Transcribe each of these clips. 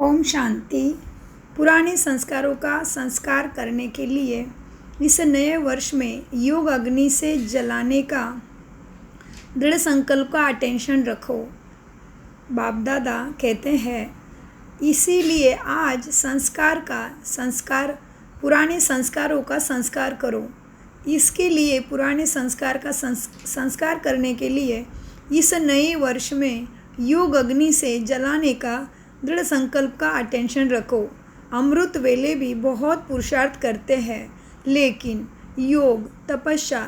ओम शांति। पुराने संस्कारों का संस्कार करने के लिए इस नए वर्ष में योग अग्नि से जलाने का दृढ़ संकल्प का अटेंशन रखो। बाप दादा कहते हैं, इसीलिए आज पुराने संस्कारों का संस्कार करो। इसके लिए पुराने संस्कार का संस्कार करने के लिए इस नए वर्ष में योग अग्नि से जलाने का दृढ़ संकल्प का अटेंशन रखो। अमृत वेले भी बहुत पुरुषार्थ करते हैं, लेकिन योग तपस्या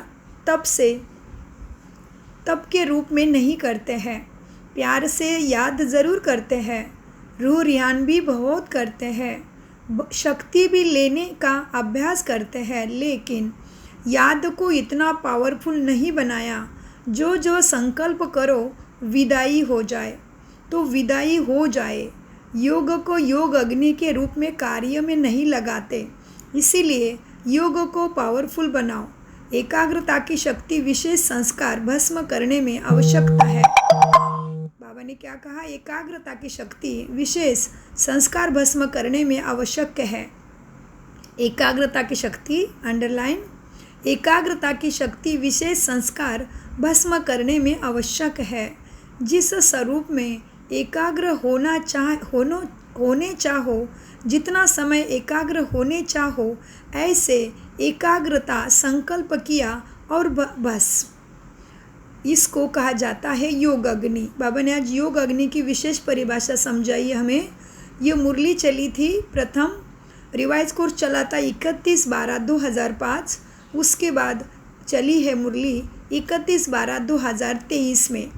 तप के रूप में नहीं करते हैं। प्यार से याद ज़रूर करते हैं, रूह रियान भी बहुत करते हैं, शक्ति भी लेने का अभ्यास करते हैं, लेकिन याद को इतना पावरफुल नहीं बनाया। जो संकल्प करो विदाई हो जाए तो विदाई हो जाए। योग को योग अग्नि के रूप में कार्य में नहीं लगाते, इसीलिए योग को पावरफुल बनाओ। एकाग्रता की शक्ति विशेष संस्कार भस्म करने में आवश्यकता है। बाबा ने क्या कहा? एकाग्रता की शक्ति विशेष संस्कार भस्म करने में आवश्यक है। एकाग्रता की शक्ति अंडरलाइन, एकाग्रता की शक्ति विशेष संस्कार भस्म करने में आवश्यक है। जिस स्वरूप में एकाग्र होने चाहो, जितना समय एकाग्र होने चाहो, ऐसे एकाग्रता संकल्प किया और बस। इसको कहा जाता है योग अग्नि। बाबा ने आज योग अग्नि की विशेष परिभाषा समझाई हमें। ये मुरली चली थी, प्रथम रिवाइज कोर्स चला था 31/12/2005, उसके बाद चली है मुरली 31/12/2023 में।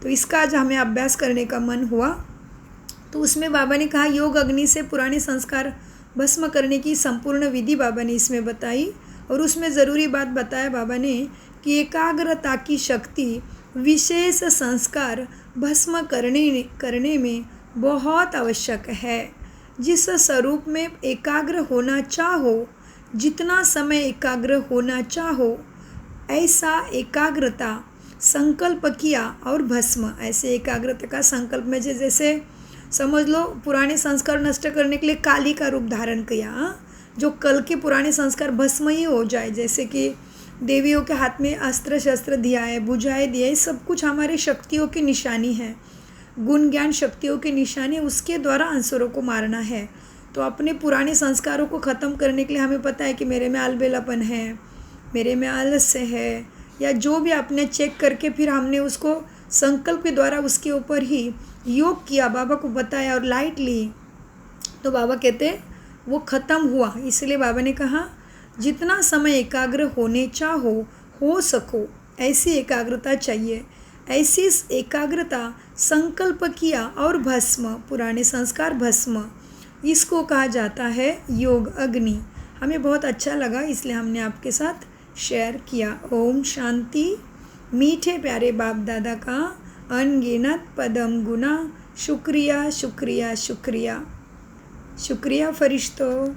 तो इसका आज हमें अभ्यास करने का मन हुआ। तो उसमें बाबा ने कहा योग अग्नि से पुराने संस्कार भस्म करने की संपूर्ण विधि बाबा ने इसमें बताई, और उसमें ज़रूरी बात बताया बाबा ने कि एकाग्रता की शक्ति विशेष संस्कार भस्म करने में बहुत आवश्यक है। जिस स्वरूप में एकाग्र होना चाहो, जितना समय एकाग्र होना चाहो, ऐसा एकाग्रता संकल्प किया और भस्म। ऐसे एकाग्रता का संकल्प में जैसे समझ लो पुराने संस्कार नष्ट करने के लिए काली का रूप धारण किया, जो कल के पुराने संस्कार भस्म ही हो जाए। जैसे कि देवियों के हाथ में अस्त्र शस्त्र दिया है, बुझाए दिया है, सब कुछ हमारे शक्तियों की निशानी है, गुण ज्ञान शक्तियों की निशानी, उसके द्वारा अंसुरों को मारना है। तो अपने पुराने संस्कारों को ख़त्म करने के लिए हमें पता है कि मेरे में अलबेलापन है, मेरे में आलस्य है, या जो भी आपने चेक करके फिर हमने उसको संकल्प के द्वारा उसके ऊपर ही योग किया, बाबा को बताया और लाइट ली, तो बाबा कहते वो ख़त्म हुआ। इसलिए बाबा ने कहा जितना समय एकाग्र होने चाहो, हो सको, ऐसी एकाग्रता चाहिए। ऐसी एकाग्रता संकल्प किया और भस्म, पुराने संस्कार भस्म, इसको कहा जाता है योग अग्नि। हमें बहुत अच्छा लगा, इसलिए हमने आपके साथ शेयर किया। ओम शांति। मीठे प्यारे बाप दादा का अनगिनत पदम गुना शुक्रिया शुक्रिया शुक्रिया शुक्रिया फरिश्तों।